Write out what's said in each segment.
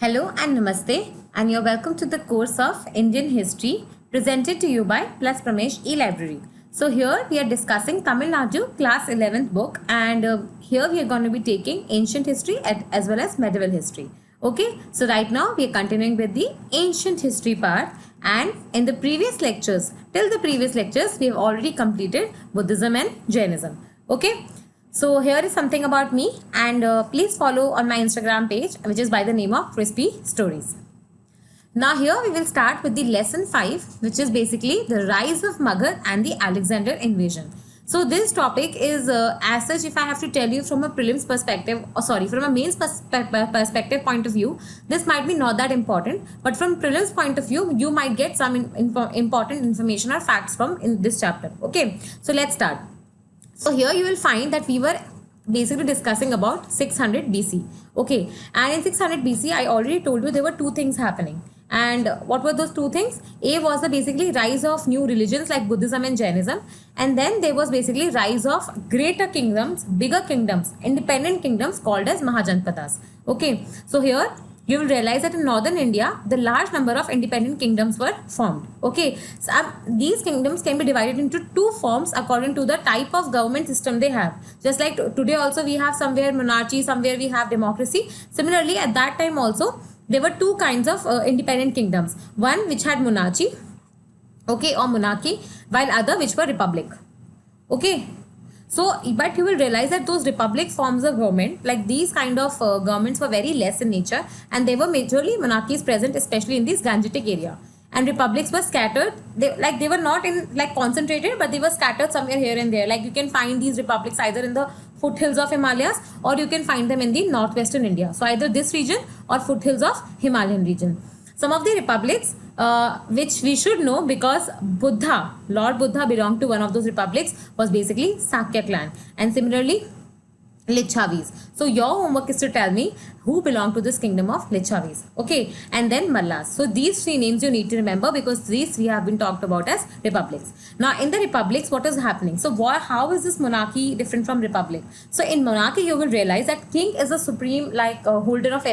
Hello and Namaste, and you're welcome to the course of Indian History presented to you by Plus Pramesh E-Library. So here we are discussing Tamil Nadu class 11th book, and here we are going to be taking ancient history as well as medieval history. Okay, so right now we are continuing with the ancient history part, and in the previous lectures, till the previous lectures, we have already completed Buddhism and Jainism. Okay, so here is something about me, and please follow on my Instagram page, which is by the name of Crispy Stories. Now here we will start with the lesson 5, which is basically the rise of Magad and the Alexander invasion. So this topic is as such, if I have to tell you from a prelims perspective, or sorry, from a mains perspective point of view, this might be not that important, but from prelims point of view, you might get some important information or facts from in this chapter. Okay, so let's start. So here you will find that we were basically discussing about 600 BC. Okay, and in 600 BC, I already told you there were two things happening. And what were those two things? A was the basically rise of new religions like Buddhism and Jainism. And then there was basically rise of greater kingdoms, bigger kingdoms, independent kingdoms called as Mahajanpadas. Okay, so here you will realize that in northern India, the large number of independent kingdoms were formed. Okay, so these kingdoms can be divided into two forms according to the type of government system they have. Just like today also we have somewhere monarchy, somewhere we have democracy. Similarly, at that time also, there were two kinds of independent kingdoms. One which had monarchy, okay, or monarchy, while other which were republic. Okay, so, but you will realize that those republic forms of government, like these kind of governments were very less in nature, and they were majorly monarchies present, especially in this Gangetic area. And republics were scattered, they were not in like concentrated, but they were scattered somewhere here and there. Like you can find these republics either in the foothills of Himalayas, or you can find them in the northwestern India. So either this region or foothills of Himalayan region. Some of the republics which we should know, because Lord Buddha belonged to one of those republics, was basically Sakya clan, and similarly Lichavis. So your homework is to tell me who belong to this kingdom of Lichavis. Okay, and then Mallas. So these three names you need to remember, because these three have been talked about as republics. Now in the republics, what is happening? So how is this monarchy different from republic? So in monarchy, you will realize that king is the supreme holder of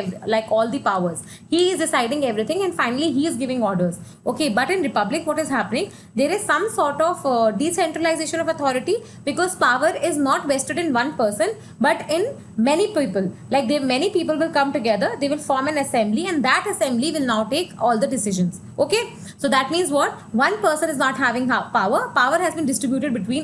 all the powers. He is deciding everything, and finally he is giving orders. Okay, but in republic, what is happening? There is some sort of decentralization of authority, because power is not vested in one person but in many people. Like many people will come together, they will form an assembly, and that assembly will now take all the decisions. Okay, so that means what? One person is not having power. Power has been distributed between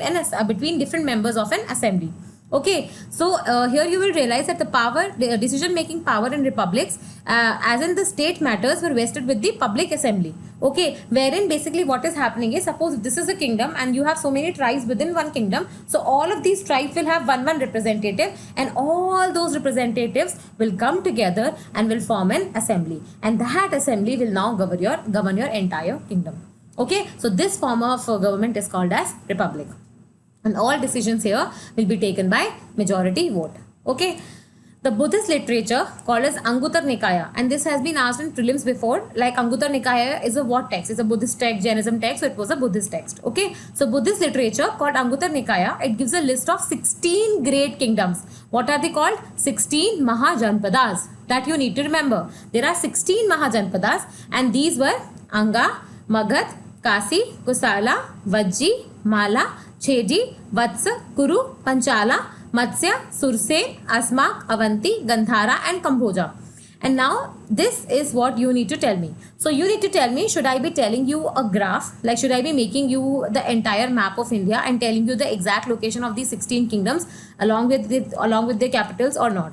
different members of an assembly. Okay, so here you will realize that the decision making power in republics, as in the state matters, were vested with the public assembly. Okay, wherein basically what is happening is, suppose this is a kingdom and you have so many tribes within one kingdom, so all of these tribes will have one representative, and all those representatives will come together and will form an assembly, and that assembly will now govern your entire kingdom. Okay, so this form of government is called as republic, and all decisions here will be taken by majority vote. Okay, the Buddhist literature called as Anguttara Nikaya, and this has been asked in prelims before. Like Anguttara Nikaya is a what text? It's a Buddhist text, Jainism text, so it was a Buddhist text. Okay, so Buddhist literature called Anguttara Nikaya, it gives a list of 16 great kingdoms. What are they called? 16 Mahajanpadas. That you need to remember. There are 16 Mahajanpadas, and these were Anga, Magad, Kasi, Kusala, Vajji, Mala, Chedi, Vatsa, Kuru, Panchala, Matsya, Sursen, Asmak, Avanti, Gandhara, and Kamboja. And now this is what you need to tell me. So you need to tell me, should I be telling you a graph? Like should I be making you the entire map of India and telling you the exact location of these 16 kingdoms along with their capitals, or not?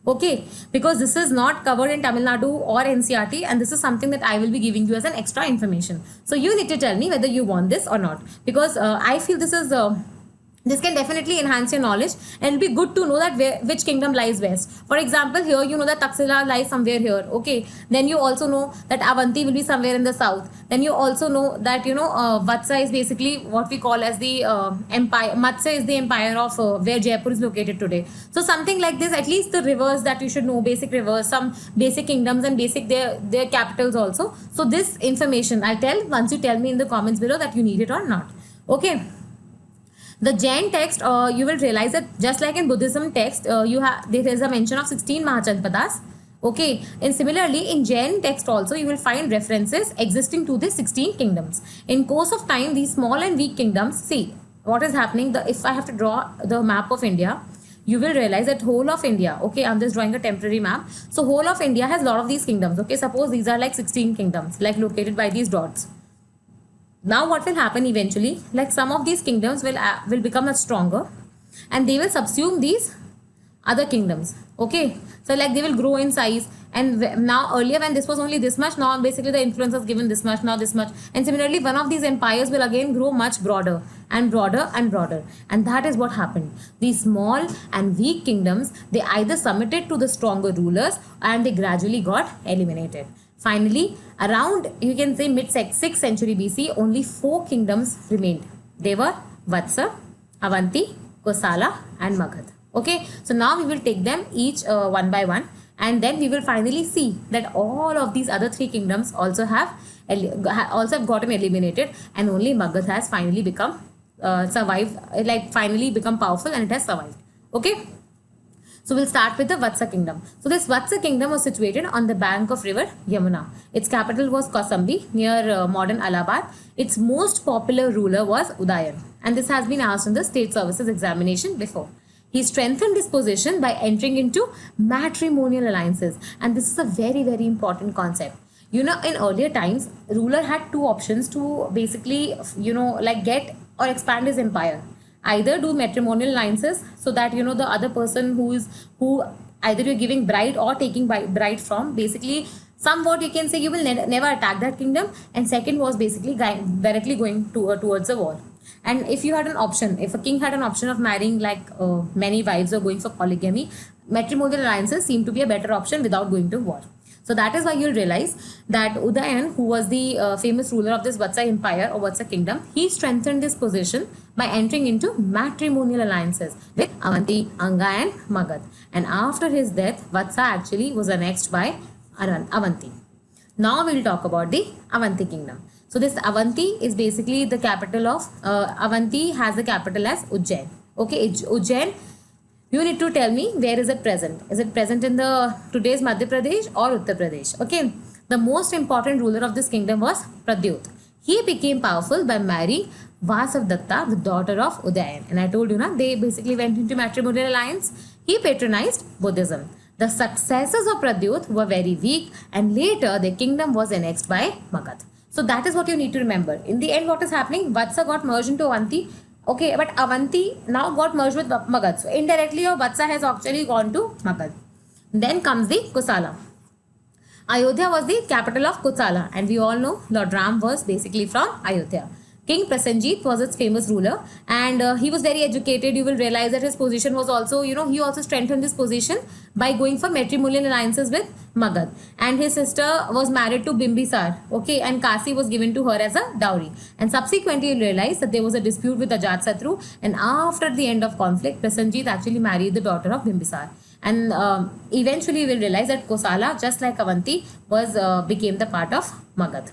Okay, because this is not covered in Tamil Nadu or NCERT, and this is something that I will be giving you as an extra information. So you need to tell me whether you want this or not, because I feel this can definitely enhance your knowledge, and it'll be good to know that which kingdom lies west. For example, here you know that Taxila lies somewhere here. Okay, then you also know that Avanti will be somewhere in the south. Then you also know that Vatsa is basically what we call as the empire. Matsya is the empire of where Jaipur is located today. So something like this, at least the rivers that you should know, basic rivers, some basic kingdoms, and basic their capitals also. So this information I'll tell once you tell me in the comments below that you need it or not. Okay. The Jain text, you will realize that just like in Buddhism text, there is a mention of 16 Mahajanpadas. Okay, and similarly in Jain text also you will find references existing to the 16 kingdoms. In course of time, these small and weak kingdoms, see what is happening. If I have to draw the map of India, you will realize that whole of India, okay, I'm just drawing a temporary map. So whole of India has a lot of these kingdoms. Okay, suppose these are like 16 kingdoms, like located by these dots. Now what will happen eventually, like some of these kingdoms will become much stronger, and they will subsume these other kingdoms. Okay, so like they will grow in size, and now earlier when this was only this much, now basically the influence is given this much, now this much, and similarly one of these empires will again grow much broader and broader and broader. And that is what happened. These small and weak kingdoms, they either submitted to the stronger rulers, and they gradually got eliminated. Finally, around you can say mid 6th century BC, only 4 kingdoms remained. They were Vatsa, Avanti, Kosala and Magad. Okay, so now we will take them each one by one, and then we will finally see that all of these other 3 kingdoms also have gotten eliminated, and only Magad has finally become survived, like finally become powerful, and it has survived. Okay. So we'll start with the Vatsa kingdom. So this Vatsa kingdom was situated on the bank of river Yamuna. Its capital was Kausambi near modern Allahabad. Its most popular ruler was Udayan, and this has been asked in the state services examination before. He strengthened his position by entering into matrimonial alliances, and this is a very, very important concept. You know, in earlier times, ruler had 2 options to basically, like get or expand his empire. Either do matrimonial alliances, so that the other person who either you're giving bride or taking bride from, basically somewhat you can say you will never attack that kingdom. And second was basically directly going towards the war. And if you had an option, if a king had an option of marrying like many wives or going for polygamy, matrimonial alliances seem to be a better option without going to war. So that is why you'll realize that Udayan, who was the famous ruler of this Vatsa empire or Vatsa kingdom, he strengthened his position by entering into matrimonial alliances with Avanti, Anga and Magad. And after his death, Vatsa actually was annexed by Avanti. Now we will talk about the Avanti kingdom. So this Avanti is basically the capital of, Avanti has the capital as Ujjain. Okay, Ujjain. You need to tell me where is it present. Is it present in the today's Madhya Pradesh or Uttar Pradesh? Okay. The most important ruler of this kingdom was Pradyut. He became powerful by marrying Vasavdatta, the daughter of Udayan. And I told you, they basically went into matrimonial alliance. He patronized Buddhism. The successors of Pradyut were very weak, and later their kingdom was annexed by Magad. So that is what you need to remember. In the end, what is happening? Vatsa got merged into Avanti. Okay, but Avanti now got merged with Magad. So indirectly, your Vatsa has actually gone to Magad. Then comes the Kosala. Ayodhya was the capital of Kosala, and we all know Lord Ram was basically from Ayodhya. King Prasenjit was its famous ruler, and he was very educated. You will realize that his position was also, he also strengthened his position by going for matrimonial alliances with Magad. And his sister was married to Bimbisar, okay, and Kasi was given to her as a dowry. And subsequently, you realize that there was a dispute with Ajatsatru, and after the end of conflict, Prasenjit actually married the daughter of Bimbisar. And eventually, you will realize that Kosala, just like Avanti, became the part of Magad.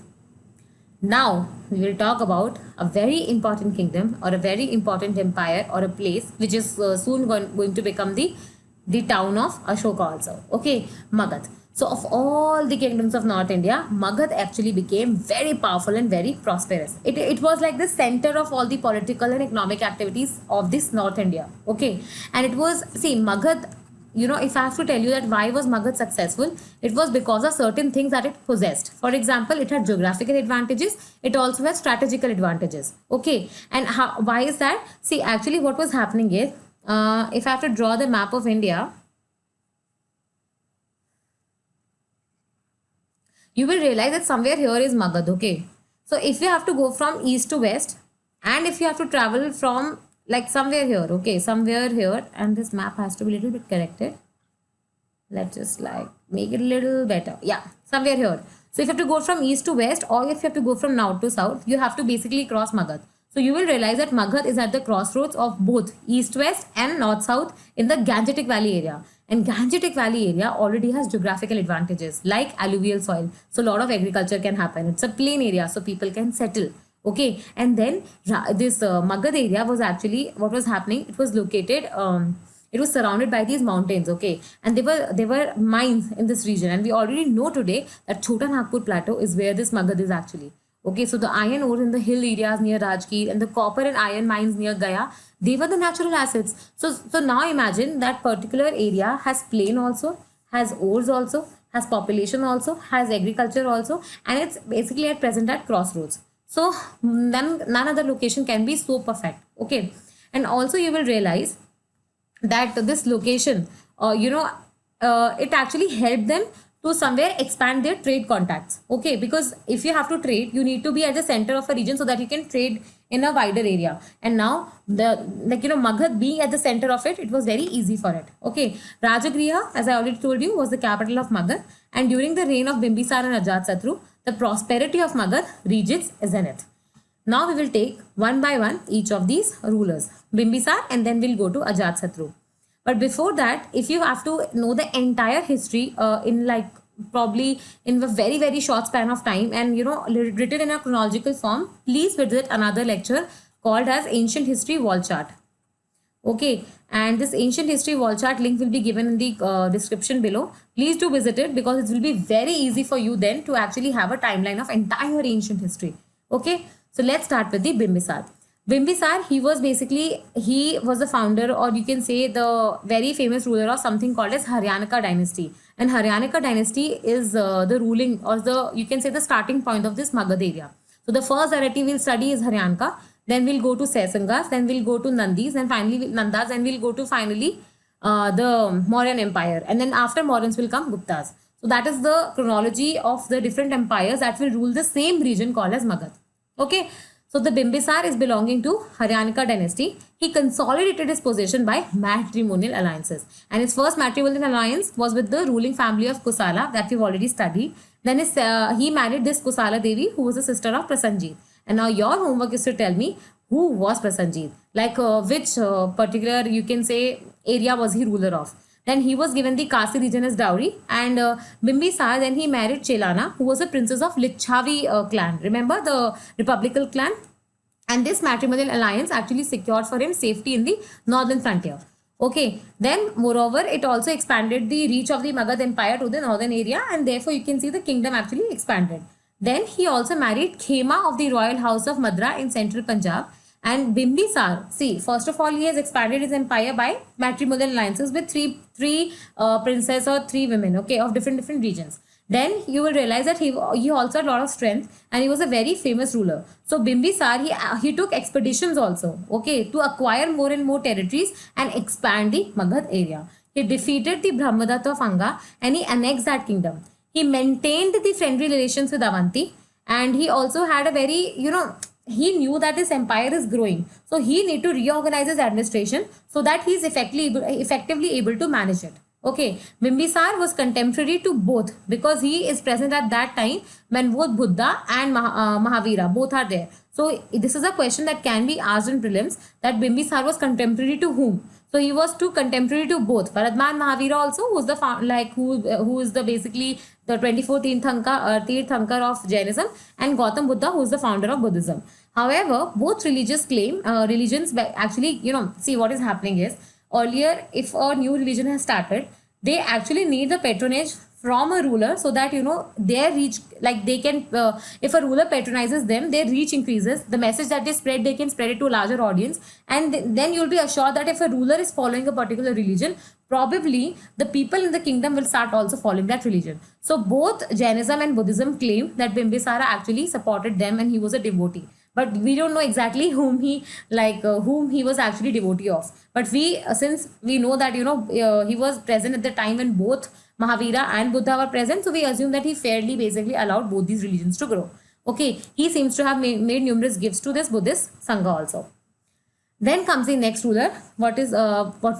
Now, we will talk about a very important kingdom or a very important empire or a place which is soon going to become the town of Ashoka also. Okay, Magad. So, of all the kingdoms of North India, Magad actually became very powerful and very prosperous. It was like the center of all the political and economic activities of this North India. Okay, and it was, see, Magad, if I have to tell you that why was Magad successful, it was because of certain things that it possessed. For example, it had geographical advantages. It also had strategical advantages. Okay. And why is that? See, actually what was happening is, if I have to draw the map of India, you will realize that somewhere here is Magad. Okay. So if you have to go from east to west, and if you have to travel from like somewhere here, okay, somewhere here, and this map has to be a little bit corrected. Let's just like make it a little better. Yeah, somewhere here. So if you have to go from east to west, or if you have to go from north to south, you have to basically cross Magad. So you will realize that Magad is at the crossroads of both east-west and north-south in the Gangetic Valley area. And Gangetic Valley area already has geographical advantages like alluvial soil. So a lot of agriculture can happen. It's a plain area, so people can settle. Okay, and then this Magad area was actually, what was happening, it was located It was surrounded by these mountains, okay, and there were mines in this region, and we already know today that Chota Nagpur Plateau is where this Magad is actually. Okay, so the iron ores in the hill areas near Rajgir and the copper and iron mines near Gaya, they were the natural assets. So now imagine that particular area has plain also, has ores also, has population also, has agriculture also, and it's basically at present at crossroads. So none other location can be so perfect. Okay, and also you will realize that this location, it actually helped them to somewhere expand their trade contacts. Okay, because if you have to trade, you need to be at the center of a region so that you can trade in a wider area. And now Magad being at the center of it, it was very easy for it. Okay, Rajagriha, as I already told you, was the capital of Magad, and during the reign of Bimbisar and Ajatasattu, the prosperity of Magad reached its zenith. Now we will take one by one each of these rulers, Bimbisar, and then we'll go to Ajatasattu. But before that, if you have to know the entire history in like probably in a very very short span of time and written in a chronological form, please visit another lecture called as Ancient History Wall Chart. Okay, and this Ancient History Wall Chart link will be given in the description below. Please do visit it because it will be very easy for you then to actually have a timeline of entire ancient history. Okay, so let's start with the Bimbisar. Bimbisar, he was the founder, or you can say the very famous ruler of something called as Haryanaka dynasty. And Haryanaka dynasty is the ruling, or you can say the starting point of this Magad area. So the first deity we'll study is Haryanaka, then we'll go to Saisangas, then we'll go to Nandis, and finally Nandas, and we'll go to finally the Mauryan Empire. And then after Mauryans will come Guptas. So that is the chronology of the different empires that will rule the same region called as Magad. Okay. So the Bimbisar is belonging to Haryanaka dynasty. He consolidated his position by matrimonial alliances. And his first matrimonial alliance was with the ruling family of Kusala that we've already studied. Then he married this Kusala Devi, who was a sister of Prasenjit. And now your homework is to tell me who was Prasenjit. Like which particular, you can say, area was he ruler of. Then he was given the Kasi region as dowry, and Bimbisar, then he married Chelana, who was a princess of Lichavi clan. Remember the Republical clan? And this matrimonial alliance actually secured for him safety in the northern frontier. Okay, then moreover, it also expanded the reach of the Magad Empire to the northern area, and therefore you can see the kingdom actually expanded. Then he also married Khema of the royal house of Madra in central Punjab. And Bimbisar, see, first of all, he has expanded his empire by matrimonial alliances with three princes or three women, okay, of different regions. Then you will realize that he also had a lot of strength, and he was a very famous ruler. So Bimbisar, he took expeditions also, okay, to acquire more and more territories and expand the Magad area. He defeated the Brahmadatta of Anga and he annexed that kingdom. He maintained the friendly relations with Avanti, and he also had a very, he knew that his empire is growing. So he need to reorganize his administration so that he is effectively able to manage it. Okay, Bimbisar was contemporary to both because he is present at that time when both Buddha and Mahavira both are there. So this is a question that can be asked in prelims, that Bimbisar was contemporary to whom? So he was contemporary to both Varadma and Mahavira also, who is the basically the 24th Tirthankar of Jainism, and Gautam Buddha, who is the founder of Buddhism. However, both religions actually, see what is happening is, earlier if a new religion has started, they actually need the patronage from a ruler so that their reach, like they can if a ruler patronizes them, their reach increases, the message that they spread, they can spread it to a larger audience, and then you'll be assured that if a ruler is following a particular religion, probably the people in the kingdom will start also following that religion. So both Jainism and Buddhism claim that Bimbisara actually supported them and he was a devotee, but we don't know exactly whom he was actually devotee of. But since we know that he was present at the time when both Mahavira and Buddha were present, so we assume that he fairly basically allowed both these religions to grow. Okay, he seems to have made numerous gifts to this Buddhist Sangha also. Then comes the next ruler, what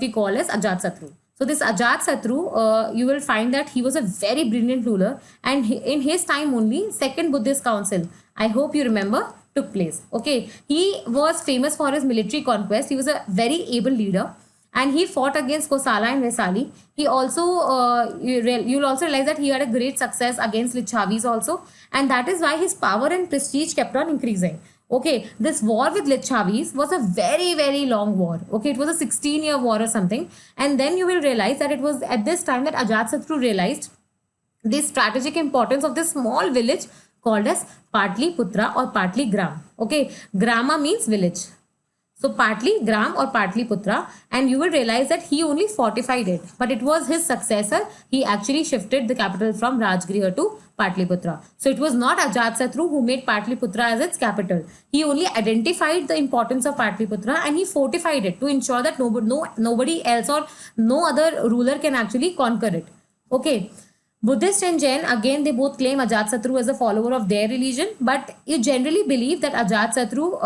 we call as Ajatasattu. So this Ajatasattu, you will find that he was a very brilliant ruler, and in his time only, Second Buddhist Council, I hope you remember, took place. Okay, he was famous for his military conquest. He was a very able leader, and he fought against Kosala and Vesali. He also, you'll also realize that he had a great success against Lichavis also, and that is why his power and prestige kept on increasing. Okay, this war with Lichavis was a very, very long war. Okay, it was a 16-year war or something. And then you will realize that it was at this time that Ajatasattu realized the strategic importance of this small village called as Patliputra or Patligram. Okay, Grama means village. So partly Gram or partly Putra, and you will realize that he only fortified it, but it was his successor. He actually shifted the capital from Rajgriha to Patliputra. So it was not Ajatasattu who made Patliputra as its capital. He only identified the importance of Patliputra and he fortified it to ensure that nobody else or no other ruler can actually conquer it. Okay. Buddhist and Jain, again, they both claim Ajatasattu as a follower of their religion, but you generally believe that Ajatasattu,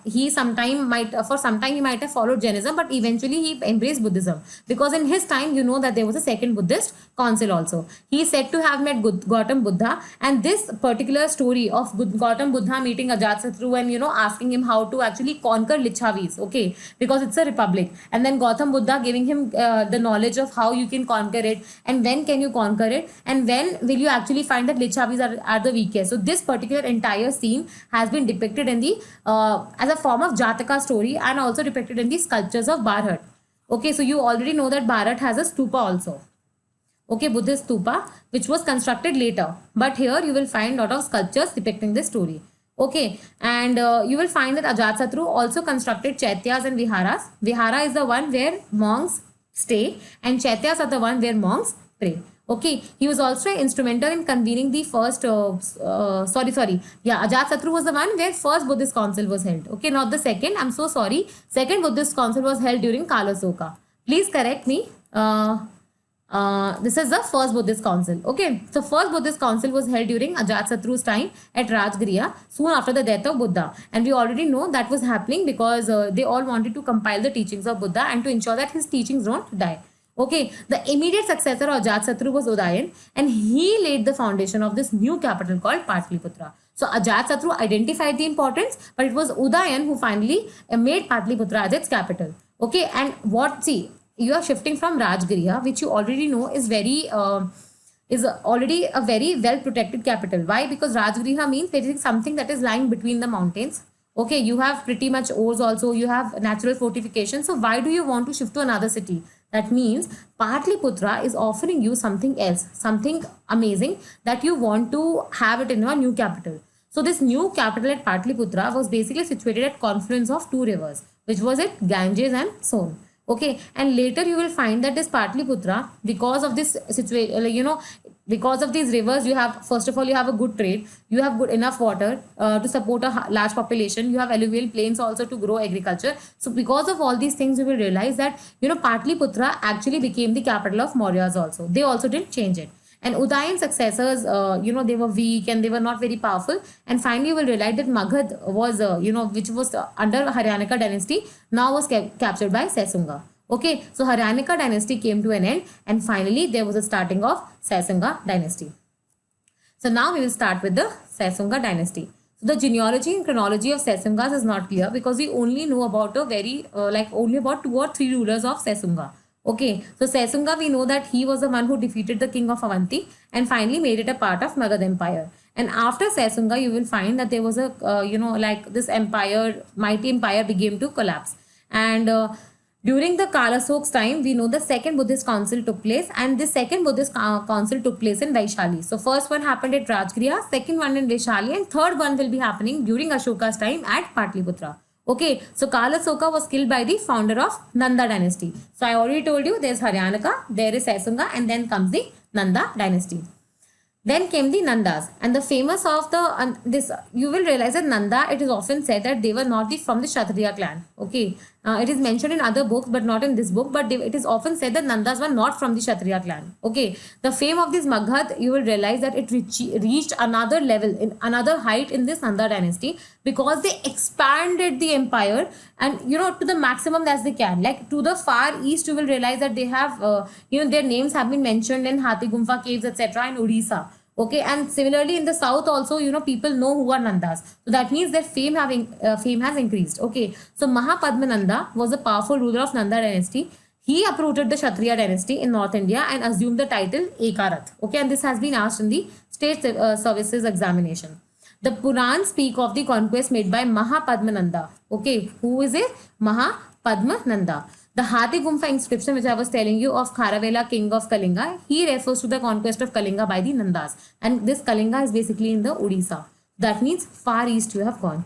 he for some time he might have followed Jainism, but eventually he embraced Buddhism. Because in his time, you know that there was a second Buddhist council also. He is said to have met Gautam Buddha, and this particular story of Gautam Buddha meeting Ajatasattu and, asking him how to actually conquer Lichavis, okay, because it's a republic. And then Gautam Buddha giving him the knowledge of how you can conquer it, and when can you conquer it, and when will you actually find that Lichavis are the weakest. So this particular entire scene has been depicted in the as a form of Jataka story and also depicted in the sculptures of Bharat. Okay, so you already know that Bharat has a stupa also. Okay, Buddhist stupa, which was constructed later. But here you will find a lot of sculptures depicting this story. Okay, and you will find that Ajatasattu also constructed chaityas and viharas. Vihara is the one where monks stay, and chaityas are the one where monks pray. Okay, he was also instrumental in convening the first, Ajatasattu was the one where first Buddhist council was held. Okay, not the second, I'm so sorry. Second Buddhist council was held during Kalasoka. Please correct me. This is the first Buddhist council. Okay, so first Buddhist council was held during Ajatasattu's time at Rajgriha, soon after the death of Buddha. And we already know that was happening because they all wanted to compile the teachings of Buddha and to ensure that his teachings don't die. Okay, the immediate successor of Ajatasattu was Udayan, and he laid the foundation of this new capital called Patliputra. So Ajatasattu identified the importance, but it was Udayan who finally made Patliputra as its capital. Okay, and you are shifting from Rajgriha, which you already know is already a very well protected capital. Why? Because Rajgriha means there is something that is lying between the mountains. Okay, you have pretty much ores also, you have natural fortification. So why do you want to shift to another city? That means Patliputra is offering you something else, something amazing that you want to have it in your new capital. So this new capital at Patliputra was basically situated at confluence of two rivers, which was it Ganges and Son. Okay, and later you will find that this Patliputra, because of this situation, because of these rivers, you have, first of all, you have a good trade, you have good enough water to support a large population, you have alluvial plains also to grow agriculture. So because of all these things, you will realize that, Patliputra actually became the capital of Mauryas also. They also didn't change it. And Udayan's successors, they were weak and they were not very powerful. And finally, you will realize that Magad was, which was under Haryanaka dynasty, now was captured by Saisunga. Okay, so Haryanaka dynasty came to an end, and finally there was a starting of Saisunga dynasty. So now we will start with the Saisunga dynasty. So the genealogy and chronology of Saisungas is not clear because we only know about only about 2 or 3 rulers of Saisunga. Okay, so Saisunga, we know that he was the one who defeated the king of Avanti and finally made it a part of Magad Empire. And after Saisunga, you will find that there was a, this empire, mighty empire began to collapse. And during the Kalasok's time, we know the second Buddhist council took place, and this second Buddhist council took place in Vaishali. So first one happened at Rajgriha, second one in Vaishali, and third one will be happening during Ashoka's time at Patliputra. Okay, so Kalasoka was killed by the founder of Nanda dynasty. So I already told you there's Haryanaka, there is Saisunga, and then comes the Nanda dynasty. Then came the Nandas, and the famous of the you will realize that Nanda, it is often said that they were not from the Kshatriya clan. Okay, it is mentioned in other books but not in this book, but it is often said that Nandas were not from the Kshatriya clan. Okay, the fame of this Magad, you will realize that it reached another level, in another height in this Nanda dynasty, because they expanded the empire and to the maximum as they can. Like to the far east, you will realize that they have their names have been mentioned in Hathi Gumfa caves, etc. in Odisha. Okay, and similarly in the south also, people know who are Nandas. So that means their fame has increased. Okay, so Mahapadmananda was a powerful ruler of Nanda dynasty. He uprooted the Kshatriya dynasty in North India and assumed the title Ekarath. Okay, and this has been asked in the state services examination. The Purans speak of the conquest made by Mahapadmananda. Okay, who is it? Mahapadmananda. The Hathi Gumfa inscription, which I was telling you, of Kharavela, king of Kalinga, he refers to the conquest of Kalinga by the Nandas. And this Kalinga is basically in the Odisha. That means far east you have gone.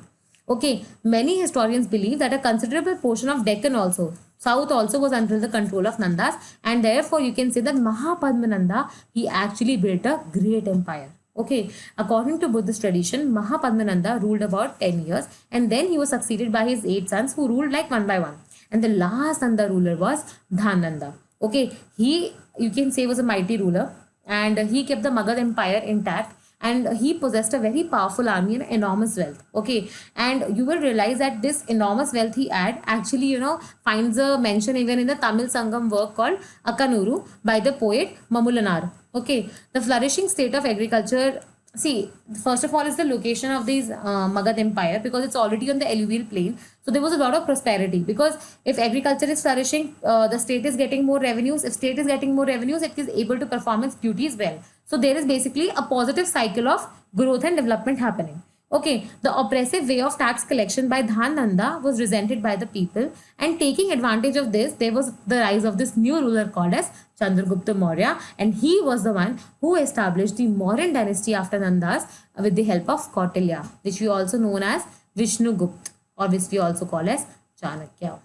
Okay, many historians believe that a considerable portion of Deccan also, south also, was under the control of Nandas, and therefore you can say that Mahapadmananda, he actually built a great empire. Okay, according to Buddhist tradition, Mahapadmananda ruled about 10 years, and then he was succeeded by his 8 sons who ruled like one by one. And the last Nanda ruler was Dhananda. Okay, he, you can say, was a mighty ruler, and he kept the Magad empire intact, and he possessed a very powerful army and enormous wealth. Okay, and you will realize that this enormous wealth he had actually, finds a mention even in the Tamil Sangam work called Akanuru by the poet Mamulanar. Okay, the flourishing state of agriculture. See, first of all, is the location of this Magad empire, because it's already on the alluvial plain. So there was a lot of prosperity, because if agriculture is flourishing, the state is getting more revenues. If state is getting more revenues, it is able to perform its duties well. So there is basically a positive cycle of growth and development happening. Okay, the oppressive way of tax collection by Dhananda was resented by the people, and taking advantage of this, there was the rise of this new ruler called as Chandragupta Maurya, and he was the one who established the Mauryan dynasty after Nandas with the help of Kautilya, which we also known as Vishnugupt, or which we also call as Chanakya.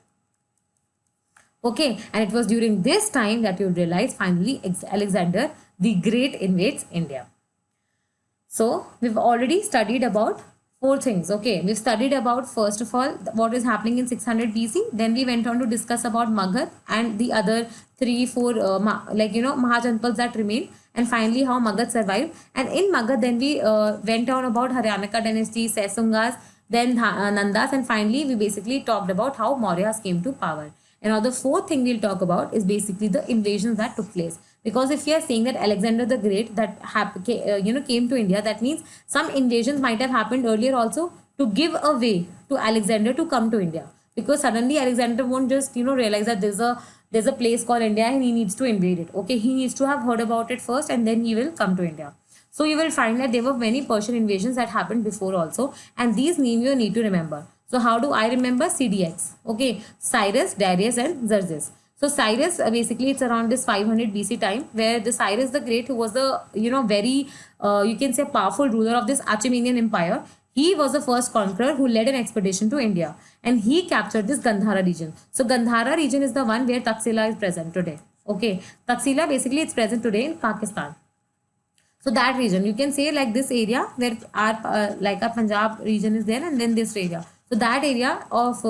Okay, and it was during this time that you realize finally Alexander the Great invades India. So we've already studied about 4 things. Okay, we've studied about, first of all, what is happening in 600 BC. Then we went on to discuss about Magad and the other 3-4 Mahajanpads that remain, and finally how Magad survived. And in Magad, then we went on about Haryanaka dynasty, Saisungas, then Nandas, and finally we basically talked about how Mauryas came to power. And now the 4th thing we'll talk about is basically the invasions that took place. Because if we are saying that Alexander the Great came to India, that means some invasions might have happened earlier also to give a way to Alexander to come to India. Because suddenly Alexander won't just realize that there's a place called India and he needs to invade it. Okay, he needs to have heard about it first, and then he will come to India. So you will find that there were many Persian invasions that happened before also, and these names you need to remember. So how do I remember? CDX. Okay, Cyrus, Darius, and Xerxes. So Cyrus, basically it's around this 500 BC time, where the Cyrus the Great, who was the very you can say powerful ruler of this Achaemenian empire, he was the first conqueror who led an expedition to India, and he captured this Gandhara region. So Gandhara region is the one where Taxila is present today. Okay, Taxila basically it's present today in Pakistan. So that region, you can say like this area where our Punjab region is there, and then this area. So that area of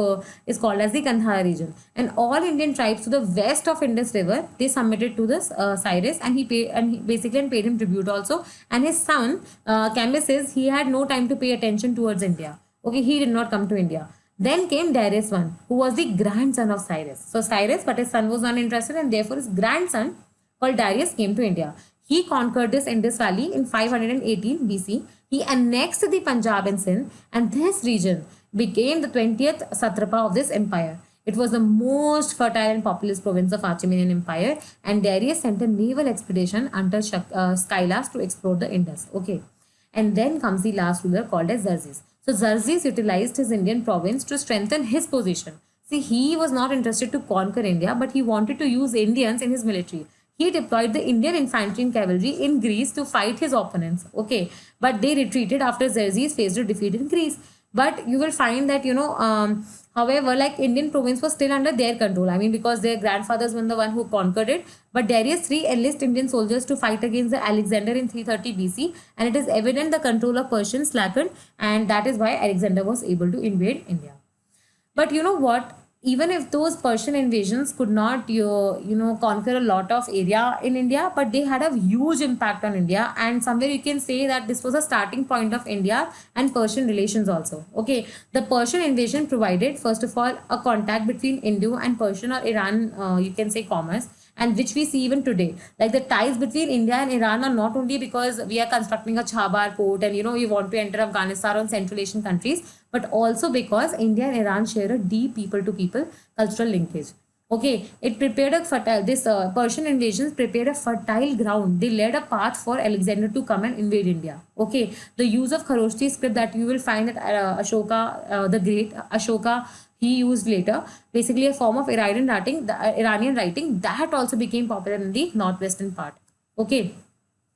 is called as the Gandhara region, and all Indian tribes to the west of Indus River, they submitted to this Cyrus, and he paid him tribute also. And his son Cambyses, he had no time to pay attention towards India. Okay, he did not come to India. Then came Darius I, who was the grandson of Cyrus. So Cyrus, but his son was not interested, and therefore his grandson called Darius came to India. He conquered this Indus Valley in 518 BC. He annexed the Punjab and Sindh, and this region became the 20th satrapa of this empire. It was the most fertile and populous province of Achaemenian Empire, and Darius sent a naval expedition under Skylas to explore the Indus. Okay, and then comes the last ruler called as Xerxes. So Xerxes utilized his Indian province to strengthen his position. See, he was not interested to conquer India, but he wanted to use Indians in his military. He deployed the Indian infantry and cavalry in Greece to fight his opponents. Okay, but they retreated after Xerxes faced a defeat in Greece. But you will find that, however, like Indian province was still under their control. I mean, because their grandfathers were the one who conquered it. But Darius III enlisted Indian soldiers to fight against the Alexander in 330 BC. And it is evident the control of Persians slackened. And that is why Alexander was able to invade India. But you know what? Even if those Persian invasions could not, conquer a lot of area in India, but they had a huge impact on India. And somewhere you can say that this was a starting point of India and Persian relations also. Okay, the Persian invasion provided, first of all, a contact between Indo and Persian or Iran, you can say commerce, and which we see even today. Like the ties between India and Iran are not only because we are constructing a Chabahar port and you want to enter Afghanistan or Central Asian countries, but also because India and Iran share a deep people-to-people cultural linkage. Okay, it prepared a fertile. This Persian invasions prepared a fertile ground. They laid a path for Alexander to come and invade India. Okay, the use of Kharoshti script that you will find that Ashoka, the Great Ashoka, he used later. Basically, a form of Iranian writing that also became popular in the northwestern part. Okay,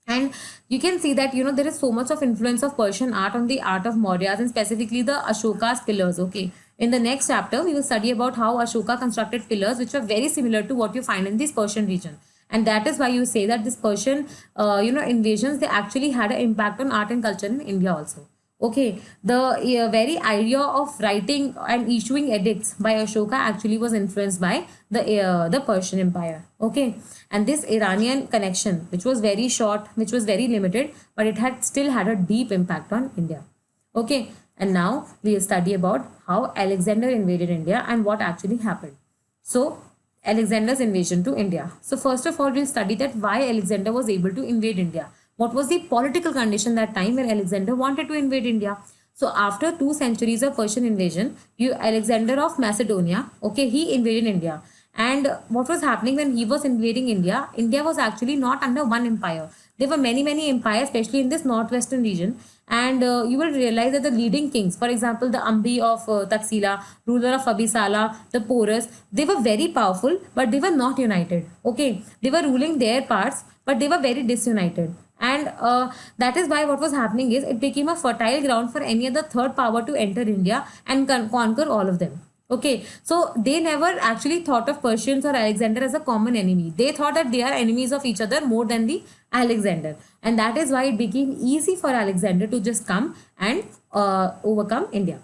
and you can see that there is so much of influence of Persian art on the art of Mauryas, and specifically the Ashoka's pillars. Okay, in the next chapter we will study about how Ashoka constructed pillars which were very similar to what you find in this Persian region, and that is why you say that this Persian invasions, they actually had an impact on art and culture in India also. Okay, the very idea of writing and issuing edicts by Ashoka actually was influenced by the Persian Empire. Okay, and this Iranian connection, which was very short, which was very limited, but it had still had a deep impact on India. Okay, and now we will study about how Alexander invaded India and what actually happened. So, Alexander's invasion to India. So, first of all, we'll study that why Alexander was able to invade India. What was the political condition that time when Alexander wanted to invade India? So, after 2 centuries of Persian invasion, Alexander of Macedonia, okay, he invaded India. And what was happening when he was invading India? India was actually not under one empire. There were many empires, especially in this northwestern region. And you will realize that the leading kings, for example, the Ambi of Taxila, ruler of Abhisala, the Porus, they were very powerful, but they were not united. Okay, they were ruling their parts, but they were very disunited. And that is why what was happening is it became a fertile ground for any other third power to enter India and conquer all of them. Okay, so they never actually thought of Persians or Alexander as a common enemy. They thought that they are enemies of each other more than the Alexander, and that is why it became easy for Alexander to just come and overcome India.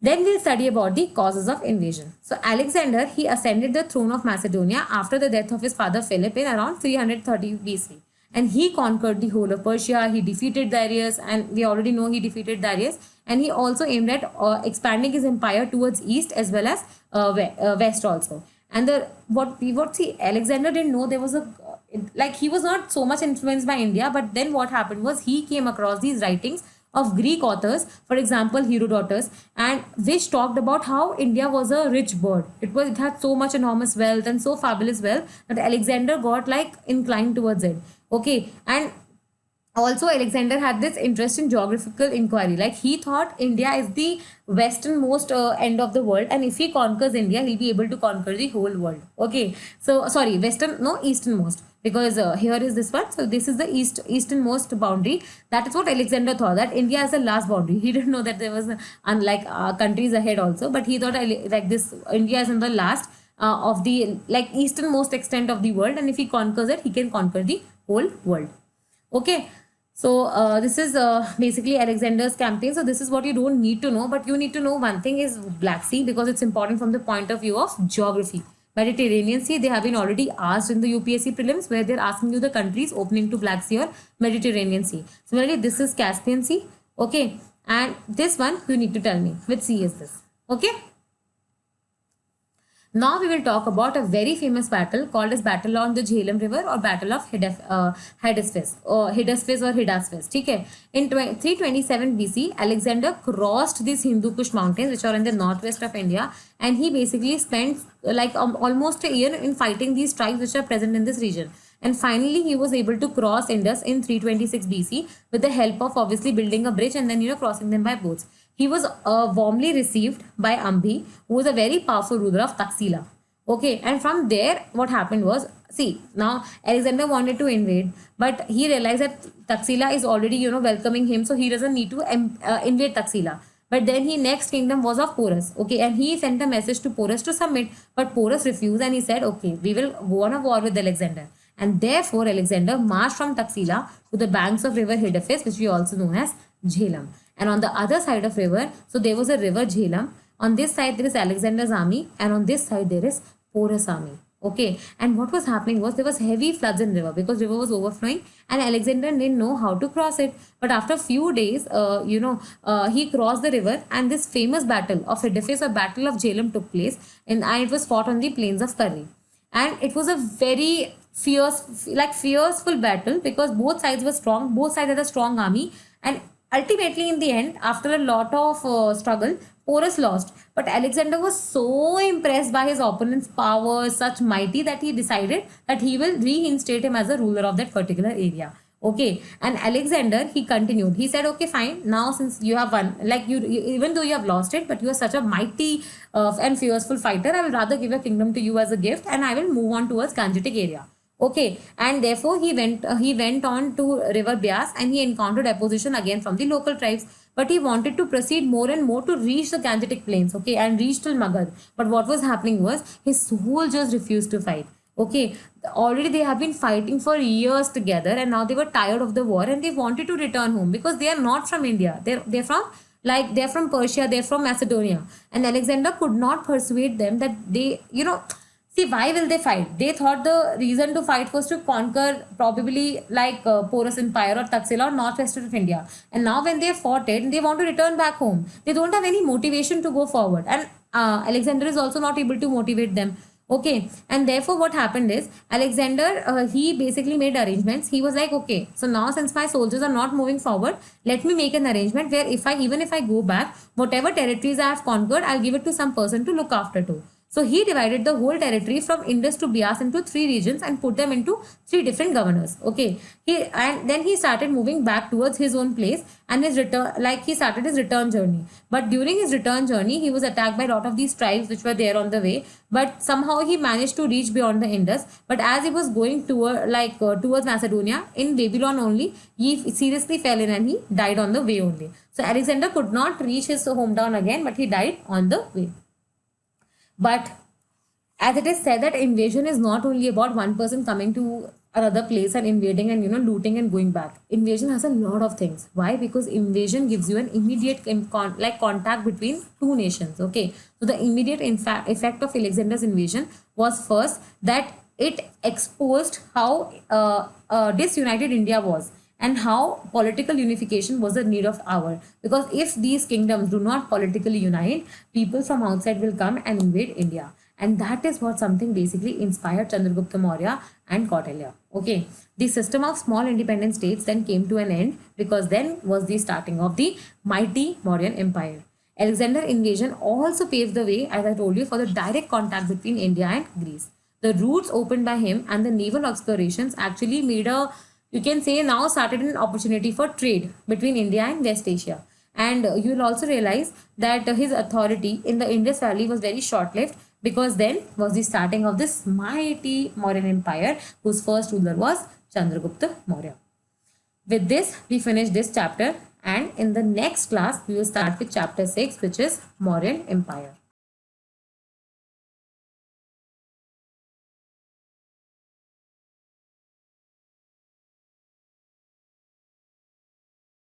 Then we'll study about the causes of invasion. So Alexander, he ascended the throne of Macedonia after the death of his father Philip in around 330 BC. And he conquered the whole of Persia. He defeated Darius, and we already know he defeated Darius. And he also aimed at expanding his empire towards east as well as west also. And what see, Alexander didn't know there was a like he was not so much influenced by India, but then what happened was he came across these writings of Greek authors, for example Herodotus, and which talked about how India was a rich bird. It had so much enormous wealth and so fabulous wealth that Alexander got like inclined towards it. Okay, and also Alexander had this interest in geographical inquiry. Like he thought India is the westernmost end of the world, and if he conquers India, he'll be able to conquer the whole world. Okay, so sorry, western, no, easternmost, because here is this one. So this is the easternmost boundary. That is what Alexander thought, that India is the last boundary. He didn't know that there was unlike countries ahead also, but he thought like this India is in the last of the like easternmost extent of the world, and if he conquers it, he can conquer the whole world. Okay, so this is basically Alexander's campaign. So this is what you don't need to know, but you need to know one thing is Black Sea, because it's important from the point of view of geography. Mediterranean Sea, they have been already asked in the UPSC prelims where they're asking you the countries opening to Black Sea or Mediterranean Sea. Similarly, this is Caspian Sea. Okay, and this one you need to tell me which sea is this. Okay. Now we will talk about a very famous battle called as Battle on the Jhelum River or Battle of Hydaspes or Hydaspes. Okay. In 327 BC, Alexander crossed these Hindu Kush mountains, which are in the northwest of India, and he basically spent like almost a year in fighting these tribes which are present in this region. And finally, he was able to cross Indus in 326 BC with the help of obviously building a bridge and then crossing them by boats. He was warmly received by Ambi, who was a very powerful ruler of Taxila. Okay, and from there, what happened was, see, now Alexander wanted to invade, but he realized that Taxila is already, welcoming him, so he doesn't need to invade Taxila. But then he next kingdom was of Porus. Okay, and he sent a message to Porus to submit, but Porus refused and he said, okay, we will go on a war with Alexander. And therefore, Alexander marched from Taxila to the banks of river Hydaspes, which we also know as Jhelum. And on the other side of river, so there was a river Jhelum. On this side, there is Alexander's army, and on this side, there is Porus' army. Okay, and what was happening was there was heavy floods in river because river was overflowing, and Alexander didn't know how to cross it. But after a few days, he crossed the river, and this famous battle of Hydaspes or Battle of Jhelum took place, and it was fought on the plains of Karri. And it was a very fierceful battle because both sides were strong, both sides had a strong army, and ultimately in the end, after a lot of struggle, Porus lost, but Alexander was so impressed by his opponent's powers, such mighty, that he decided that he will reinstate him as a ruler of that particular area. Okay, and Alexander, he continued. He said, "Okay, fine. Now, since you have won, like even though you have lost it, but you are such a mighty and fearful fighter, I will rather give your kingdom to you as a gift, and I will move on towards Gangetic area." Okay, and therefore he went on to River Bias, and he encountered opposition again from the local tribes. But he wanted to proceed more and more to reach the Gangetic plains, okay, and reach till Magad. But what was happening was his soldiers refused to fight. Okay, already they have been fighting for years together, and now they were tired of the war and they wanted to return home because they are not from India. They're from Persia, they're from Macedonia, and Alexander could not persuade them that they. See, why will they fight? They thought the reason to fight was to conquer probably like Porus Empire or Taxila or northwest of India. And now when they fought it, they want to return back home. They don't have any motivation to go forward. And Alexander is also not able to motivate them. Okay, and therefore what happened is Alexander, he basically made arrangements. He was like, okay, so now since my soldiers are not moving forward, let me make an arrangement where even if I go back, whatever territories I have conquered, I'll give it to some person to look after too. So he divided the whole territory from Indus to Bias into three regions and put them into three different governors. Okay. Then he started moving back towards his own place, and his return, like he started his return journey. But during his return journey, he was attacked by a lot of these tribes which were there on the way. But somehow he managed to reach beyond the Indus. But as he was going towards Macedonia, in Babylon only, he seriously fell in and he died on the way only. So Alexander could not reach his hometown again, but he died on the way. But as it is said that invasion is not only about one person coming to another place and invading and looting and going back. Invasion has a lot of things. Why? Because invasion gives you an immediate contact between two nations. Okay, so the immediate effect of Alexander's invasion was first that it exposed how disunited India was, and how political unification was a need of hour. Because if these kingdoms do not politically unite, people from outside will come and invade India. And that is what something basically inspired Chandragupta Maurya and Kautilya. Okay, the system of small independent states then came to an end, because then was the starting of the mighty Mauryan Empire. Alexander invasion also paved the way, as I told you, for the direct contact between India and Greece. The routes opened by him and the naval explorations actually made you can say now started an opportunity for trade between India and West Asia. And you will also realize that his authority in the Indus Valley was very short-lived, because then was the starting of this mighty Mauryan Empire, whose first ruler was Chandragupta Maurya. With this, we finish this chapter, and in the next class, we will start with chapter 6, which is Mauryan Empire.